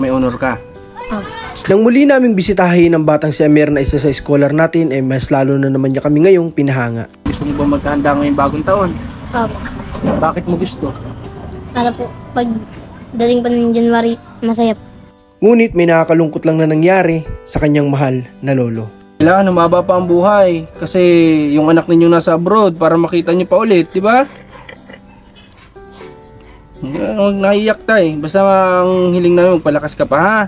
May honor ka. Nang muli naming bisitahin ang batang si Amer na isa sa scholar natin, mas lalo na naman niya kami ngayong pinahanga. Gusto mo ba maghahanda ngayong bagong taon? Opo. Bakit mo gusto? Para po, pag dating pa ng January, masaya po. Ngunit may nakakalungkot lang na nangyari sa kanyang mahal na lolo. Kailangan umaba pa ang buhay kasi yung anak ninyo nasa abroad para makita nyo pa ulit, di ba? Huwag naiyak tayo. Basta ang hiling namin, magpalakas ka pa, ha?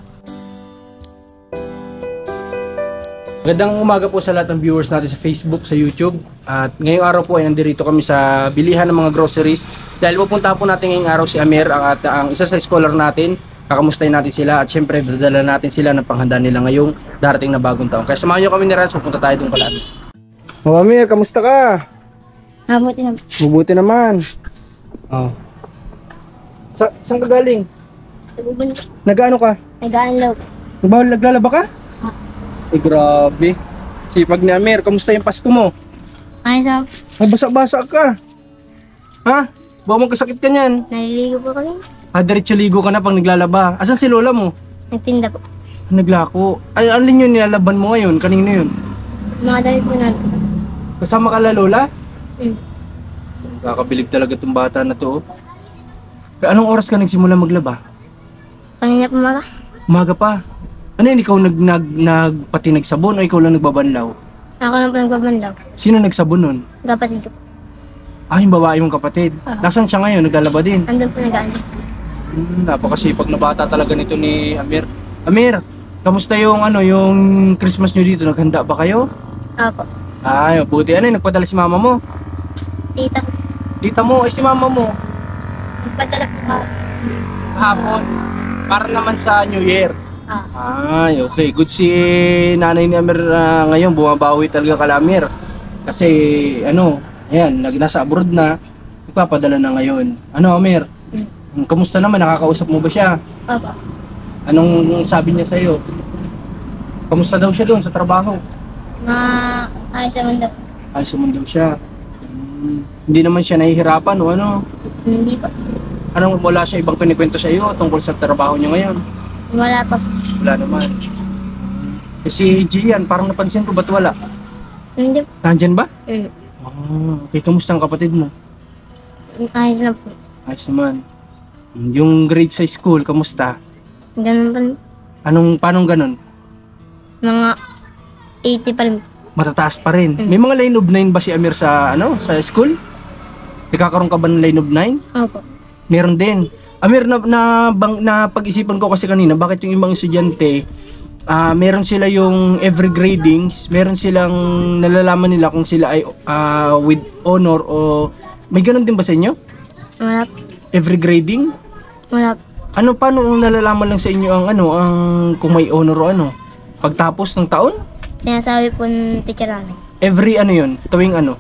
Magandang umaga po sa lahat ng viewers natin sa Facebook, sa YouTube. At ngayong araw po ay nandirito kami sa bilihan ng mga groceries. Dahil pupunta po natin ngayong araw si Amer at ang isa sa scholar natin. Kakamustahin natin sila at syempre dadala natin sila ng panghanda nila ngayong darating na bagong taon. Kaya samahan nyo kami ni Rans, pupunta tayo doon pala. Oh Amer, kamusta ka? Mabuti naman. Mabuti naman. Oh. Saan ka galing? Nag-ano ka? Nag-aanlaw. Naglalaba ka? Eh grabe. Sipag ni Amer, kamusta yung Pasko mo? Ayos na. Basa-basa ka. Ha? Baka magkasakit ka niyan. Naliligo po kami. Diretso ligo ka na pag naglalaba. Asan si lola mo? Nagtinda po. Naglako. Ay, alin yun nilalaban mo ngayon? Kanino yun? Mga damit po natin. Kasama ka la lola? Mm. Kakabilib talaga itong bata na to. Kaya anong oras ka nagsimula maglaba? Kanina po mga. Umaga pa. Ano yun, ikaw pati nagsabon o ikaw lang nagbabanlaw? Ako lang po nagbabanlaw. Sino nagsabon nun? Kapatid ko po. Ah, yung babae mong kapatid. Nasaan siya ngayon? Naglalaba din? Andun po nag-aanlaw. Napakasipag na bata talaga nito ni Amer. Amer, kamusta yung yung Christmas nyo dito? Naghanda ba kayo? Opo. Ay, buti. Ano yun, nagpadala si mama mo? Tita. Tita mo, ay si mama mo. Nagpadala po ako. Hapon. Para naman sa New Year. Ay, okay. Good si nanay ni Amer ngayon. Bumabawi talaga kala Amer. Kasi, ayan, nasa abroad na. Nagpapadala na ngayon. Ano, Amer? Kamusta naman? Nakakausap mo ba siya? Opo. Anong sabi niya sa'yo? Kamusta daw siya doon sa trabaho? Ayos naman daw. Ayos naman daw siya. Hindi naman siya nahihirapan o ano? Hindi pa. Anong wala siya ibang kinikwento sa iyo tungkol sa trabaho niya ngayon? Wala pa. Wala naman. Eh, si Gian, parang napansin ko, ba't wala? Hindi pa. Nandyan ba? Mm. Okay, kamusta ang kapatid mo? Ayos na po. Ayos naman. Yung grade sa school, kamusta? Ganun pa rin. Paano ganun? Mga 80 pa rin. Matataas pa rin. May mga line of 9 ba si Amir sa school? Nagkakaroon ka ba ng line of 9? Opo. Meron din. Amir, na pag-isipan ko kasi kanina, bakit yung ibang estudyante, meron sila yung every gradings, meron silang nalalaman nila kung sila ay with honor o may ganun din ba sa inyo? Wala pa. Every grading? Wala pa. Paano nalalaman lang sa inyo ang kung may honor o ano? Pagtapos ng taon? Sinasabi po ng teacher namin. Every yun? Tuwing ano?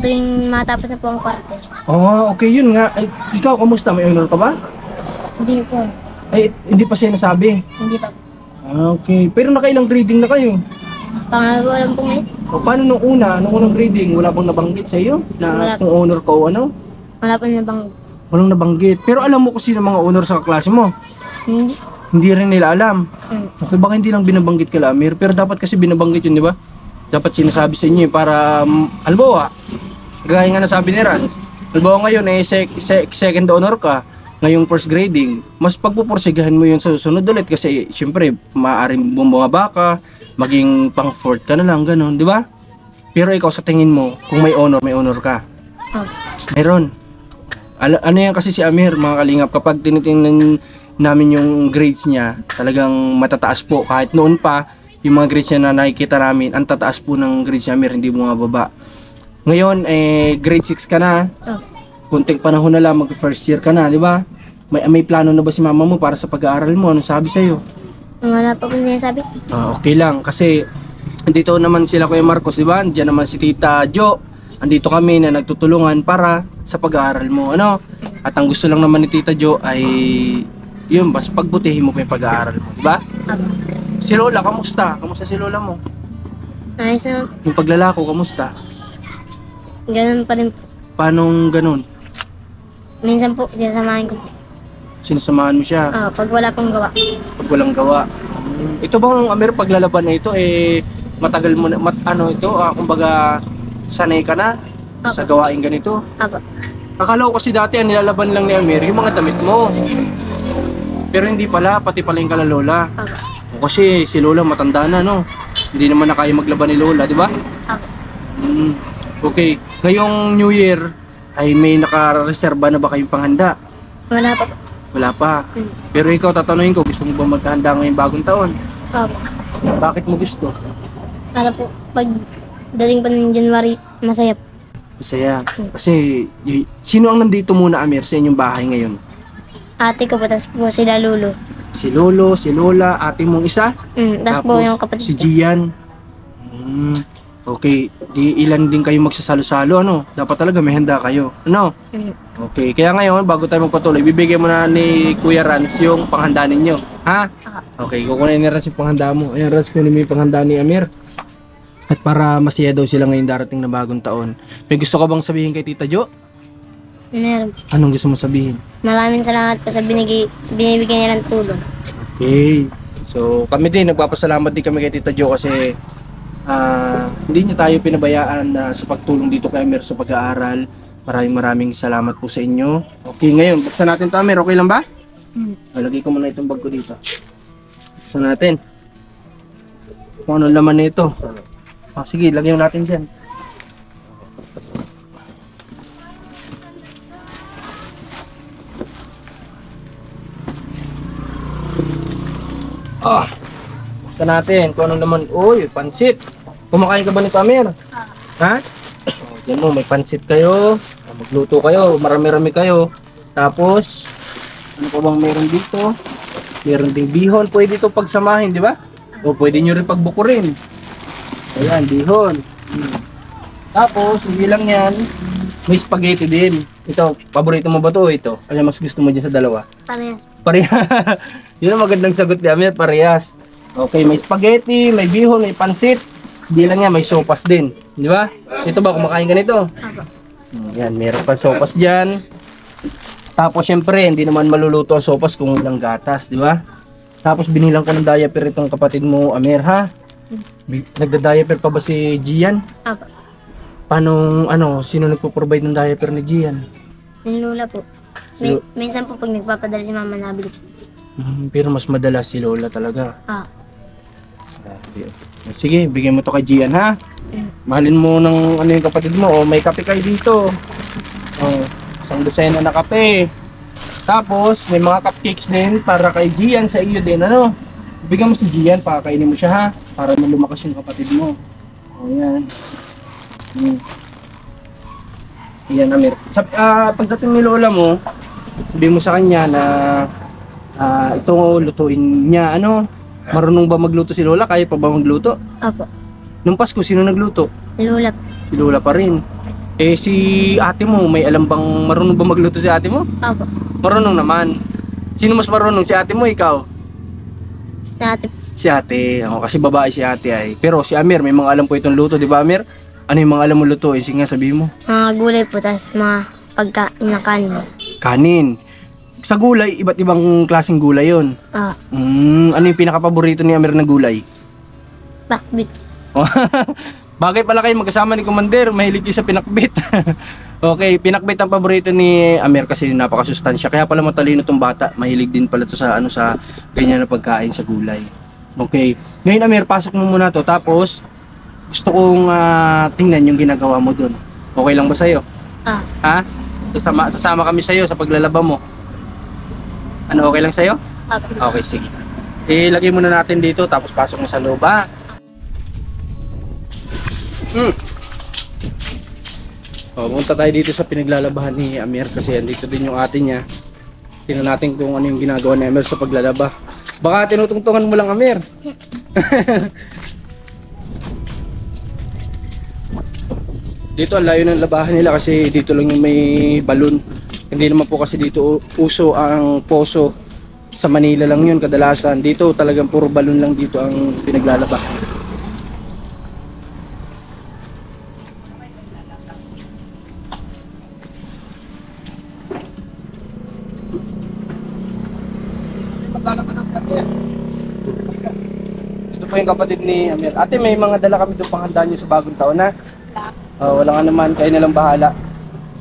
Tuwing matapos na po ang quarter. Oh, okay yun nga. Ay, ikaw, kamusta? May honor ka ba? Hindi po. Ay, hindi pa siya nasabi. Hindi pa. Okay. Pero nakailang grading na kayo? Pangalawa lang po ngayon. O, paano nung unang grading? Wala bang nabanggit sa iyo? Na Wala. kung honor ka o ano? Wala pa na bang... Walang nabanggit. Pero alam mo kung sino mga honor sa klase mo? Hindi. Hindi rin nila alam. Mm. Okay, baka hindi lang binabanggit ka Amir. Pero dapat kasi binabanggit yun, di ba? Dapat sinasabi sa inyo para, halimbawa, gaya nga nasabi ni Rans, halimbawa ngayon second honor ka, ngayong first grading, mas pagpupursigahan mo yun sa susunod ulit kasi syempre, maaaring bumaba ka, maging pang fourth ka na lang, ganun, di ba? Pero ikaw sa tingin mo, kung may honor ka. Oh. Meron. Ano yan kasi si Amir, mga kalingap, kapag tinitingnan namin yung grades niya, talagang matataas po. Kahit noon pa, yung mga grades niya na nakikita namin, ang tataas po ng grades ni Amir, hindi bumababa. Ngayon, grade 6 ka na. Oh. Kunting panahon na lang, mag-first year ka na, di ba? May plano na ba si mama mo para sa pag-aaral mo? Anong sabi sa'yo? Wala pa po sinasabi. Okay lang, kasi dito naman sila Kuya Marcos, di ba? Diyan naman si Tita Jo. Andito kami na nagtutulungan para sa pag-aaral mo, ano? At ang gusto lang naman ni Tita Jo ay yun, bas pagbutihin mo pa yung pag-aaral mo, di ba? Si Lola, kamusta? Kamusta si Lola mo? Ayos na. Yung paglalako, kamusta? Ganun pa rin po. Paanong ganun? Minsan po, sinasamahin ko po. Sinasamahan mo siya Pag wala pong gawa. pag walang gawa. Ito bang Amer, paglalaban na ito, matagal mo na, kumbaga, sanay ka na sa gawain ganito? Apo. Akala ko kasi dati ang nilalaban lang ni Amer, yung mga damit mo. Pero hindi pala, pati pala yung kala Lola. Apo. Kasi si Lola matanda na, no? Hindi naman na kaya maglaban ni Lola, di ba? Apo. Okay, ngayong New Year, ay may nakareserba na ba kayong panghanda? Wala pa po. Wala pa. Pero ikaw, tatanungin ko, gusto mo ba magkahanda ngayong bagong taon? Apo. Bakit mo gusto? Para po, pag dating pa ng January, masaya po. Masaya. Kasi, sino ang nandito muna, Amer, sa inyong bahay ngayon? Ate ko po, tapos po sila Lolo. Si Lolo, si Lola, ate mong isa? Tapos po yung kapatid si ko. Gian. Okay, di ilan din kayo magsasalo-salo, ano? Dapat talaga may handa kayo. Ano? Okay, kaya ngayon, bago tayo magpatuloy, bibigyan mo na ni Kuya Rans yung panghanda ninyo. Ha? Okay, kukunin ni Rans yung panghanda mo. Ayan, Rans, kunin mo yung panghanda ni Amir. At para masaya daw sila ngayong darating na bagong taon. May gusto ka bang sabihin kay Tita Jo? Meron. Anong gusto mo sabihin? Maraming salamat po sa binibigyan nilang tulong. Okay. So, kami din, nagpapasalamat din kami kay Tita Jo kasi hindi niya tayo pinabayaan sa pagtulong dito kay Amer sa pag-aaral. Maraming salamat po sa inyo. Okay, ngayon, buksan natin ito, Amer. Okay lang ba? Lagay ko muna itong bag ko dito. Buksan natin. Kung ano laman na ito. Sige, lagyan natin dyan. Buksan natin kung anong laman. Uy, pansit. Kumakain ka ba nito, Amer? Ha? Yan mo, may pansit kayo. Magluto kayo, marami-rami kayo. Tapos, ano pa bang meron dito? Meron ding bihon. Pwede ito pagsamahin, di ba? O pwede nyo rin pagbukurin. Ayan, bihon. Tapos, hindi lang yan. May spaghetti din. Ito, paborito mo ba to? Ito. Ano mas gusto mo dyan sa dalawa? Parehas. Parehas. Yun ang magandang sagot ni Amer, parehas. Okay, may spaghetti, may bihon, may pansit. Hindi lang yan, may sopas din. Di ba? Ito ba, kumakain ka nito? Apo. Yan, meron pa sopas dyan. Tapos, syempre, hindi naman maluluto ang sopas kung walang gatas, di ba? Tapos, binilang ko ng diaper itong kapatid mo, Amer, ha? Nagda-diaper pa ba si Gian? Apo. Paano, sino nagpo-provide ng diaper ni Gian? Yung Lola po. Minsan po pag nagpapadala si Mama, nabili po. Pero mas madalas si Lola talaga. Ah. Sige, bigyan mo to kay Gian, ha? Mahalin mo ng yung kapatid mo. O, may kape kayo dito. O, isang dosena na kape. Tapos, may mga cupcakes din para kay Gian sa iyo din, ano? Bigyan mo si Gian, pakakainin mo siya, ha? Para malumakas yung kapatid mo. O, yan. Yan, Amir. Pagdating ni Lola mo, sabihin mo sa kanya na ito lutuin niya, ano? Marunong ba magluto si Lola? Kaya pa ba magluto? Apo. Nung Pasko, sino nagluto? Lola. Si Lola pa rin. Si ate mo, may alam bang marunong ba magluto si ate mo? Apo. Marunong naman. Sino mas marunong? Si ate mo, ikaw? Dati. Si ate. Kasi babae si ate ay. Pero si Amir, may mga alam po itong luto, di ba Amir? Ano yung mga alam mo luto? Sige nga, sabihin mo. Mga gulay po, tapos mga pagkain na kanin. Kanin. Sa gulay, iba't ibang klaseng gulay yon. Ano yung pinaka-paborito ni Amir na gulay? Bakbit. Bagay pala kayo magkasama ni Commander, mahilig kayo sa pinakbit. Okay, pinakbit ang paborito ni Amir kasi napakasustansya. Kaya pala matalino tong bata, mahilig din pala to sa sa ganyan na pagkain sa gulay. Okay. Ngayon Amir, pasok mo muna to, tapos gusto kong tingnan yung ginagawa mo dun. Okay lang ba sa'yo? Ha? Sasama kami sa'yo sa paglalaba mo. Ano, okay lang sa'yo? Okay, sige. Ilagay muna natin dito, tapos pasok mo sa loob, ha? Pumunta tayo dito sa pinaglalabahan ni Amir kasi andito din yung ate niya. Tingnan natin kung ano yung ginagawa ni Amir sa paglalaba. Baka tinutungtungan mo lang, Amir. Dito ang layo ng labahan nila kasi dito lang yung may balon. Hindi naman po kasi dito uso ang poso. Sa Manila lang yun kadalasan. Dito talagang puro balon lang dito ang pinaglalabahan. po yung kapatid ni Amir. Ate, may mga dala kami doon panghandaan nyo sa bagong taon na. Wala nga naman, kayo na lang bahala.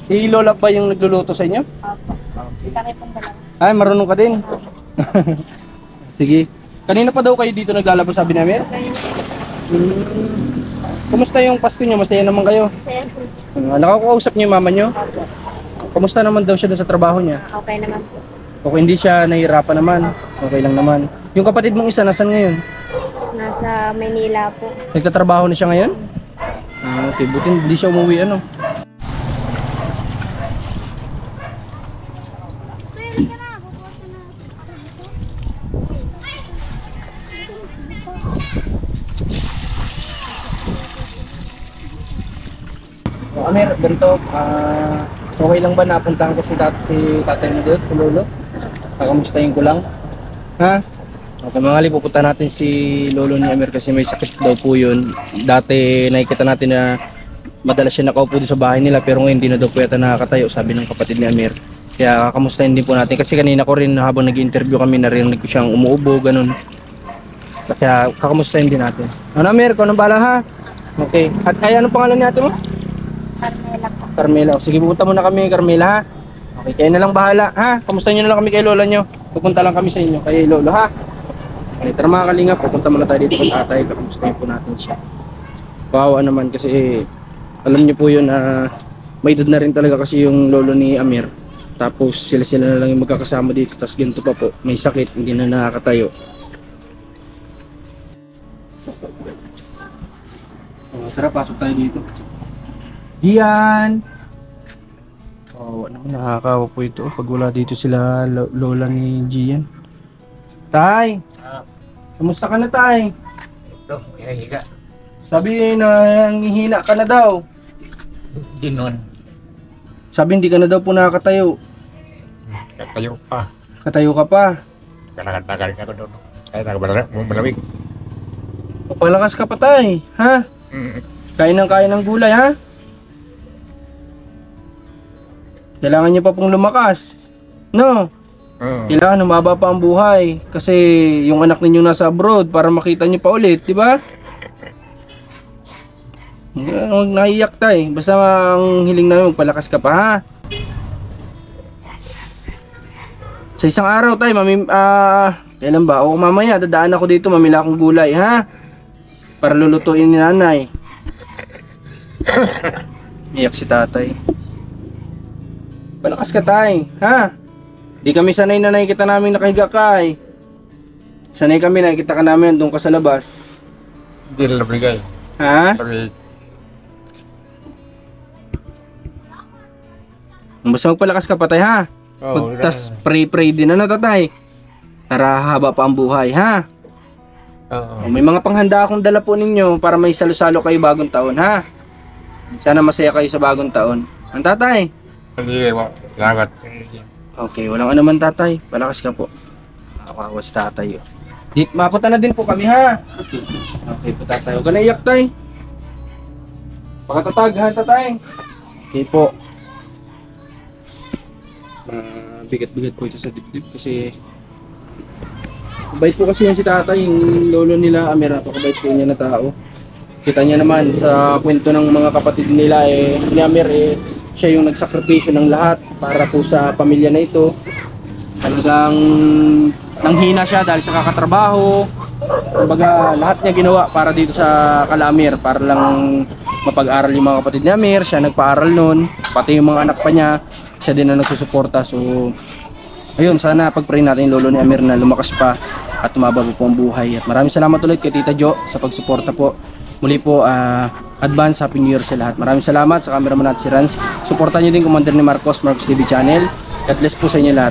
Si Lola ba yung nagluluto sa inyo? Opo. Kami pong dalawa. Ay, marunong ka din. Sige. Kanina pa daw kayo dito naglalabas, sabi ni Amir? Kumusta yung Pasko nyo? Masaya naman kayo? Masaya po. Nakakausap niyo yung mama nyo? Opo. Kumusta naman daw siya doon sa trabaho niya? Okay naman po. Okay, hindi siya nahihirapan naman. Okay lang naman. Yung kapatid mong isa, nasan ngayon? Nasa Manila po. Nagtatrabaho na siya ngayon? Okay, buti hindi siya umuwi ano. Amir, ganito, okay lang ba napuntahan ko si tatay mo doon, si Lolo? Kakamustahin ko lang. Ha? Okay mga li, pupunta natin si Lolo ni Amir kasi may sakit daw po yun. Dati nakikita natin na madalas siya nakaupo doon sa bahay nila pero ngayon hindi na daw po yata nakakatayo, sabi ng kapatid ni Amir. Kaya kakamustahin din po natin kasi kanina ko rin habang nag-interview kami narinig ko siyang umuubo, ganun. Kaya kakamustahin din natin. Ano Amir, kung anong bala ha? Okay. At ay, anong pangalan ni ate mo? Carmela po. Carmela. O, sige, pupunta muna kami Carmela ha. Okay, kayo na lang bahala ha. Kamusta nyo na lang kami kay Lola nyo. Pupunta lang kami sa inyo kay Lolo ha. Okay, tara mga kalingap, pupunta muna tayo dito kay tatay. Kamustahin po natin siya. Kawawa naman kasi alam nyo po yun may edad na rin talaga kasi yung lolo ni Amir. Tapos sila na lang yung magkakasama dito. Tapos ganito pa po, may sakit, hindi na nakakatayo. Tara, pasok tayo dito. Gian! Oh, nakakawa po ito pag wala dito sila lola ni Gian. Tay! Kamusta ka na, Tay? Ito, higa. Sabi na hihina ka na daw. Di nun. Sabi hindi ka na daw po nakakatayo. Katayo pa. Katayo ka pa. Kalakad-lakad ka doon. Kaya malamig. Palakas ka pa, Tay. Ha? Kaya ng gulay, ha? Kailangan niyo pa pong lumakas. No? Kailangan humaba pa ang buhay. Kasi yung anak ninyo nasa abroad para makita niyo pa ulit, di ba? Huwag naiyak, Tay. Basta ang hiling namin, magpalakas ka pa, ha? Sa isang araw, Tay, kailan ba? O mamaya, dadaan ako dito, mamila akong gulay, ha? Para lulutuin ni nanay. Iyak si tatay. Palakas ka, Tay, ha? Di kami sanay na nakikita namin nakahiga ka, eh. Sanay kami nakikita ka namin doon ka sa labas. Hindi na nabigay. Ha? Basta magpalakas ka pa, Tay, ha? Tas pray din ano, tatay? Para haba pa ang buhay, ha? May mga panghanda akong dala po ninyo para may salo-salo kayo bagong taon, ha? Sana masaya kayo sa bagong taon. Ang tatay? Hindi mo. Salamat. Okay, walang anuman, tatay. Palakas ka po. Nakawas tatay. Mapunta na din po kami, ha? Okay po, tatay. Huwag ka na iyak, Tay. Pakatatag, ha, tatay? Okay po. Bigat-bigat po ito sa dibdib kasi kabait po kasi yan si tatay, yung lolo nila Amir, napakabait po niya na tao. Kita niya naman sa kwento ng mga kapatid nila ni Amir siya yung nagsakripisyo ng lahat para po sa pamilya na ito. Talagang nanghina siya dahil sa kakatrabaho. Kumbaga lahat niya ginawa para dito sa Kalamir para lang mapag-aral yung mga kapatid ni Amir. Siya nagpaaral nun, pati yung mga anak pa niya siya din na nagsusuporta. So ayun, sana pag-pray natin yung lolo ni Amir na lumakas pa at tumaba po ang buhay. At maraming salamat ulit kay Tita Jo sa pagsuporta po. Muli po, advance Happy New Year sa lahat. Maraming salamat sa cameraman natin si Rans. Suportahan nyo din Commander ni Marcos TV Channel. God bless po sa inyo lahat.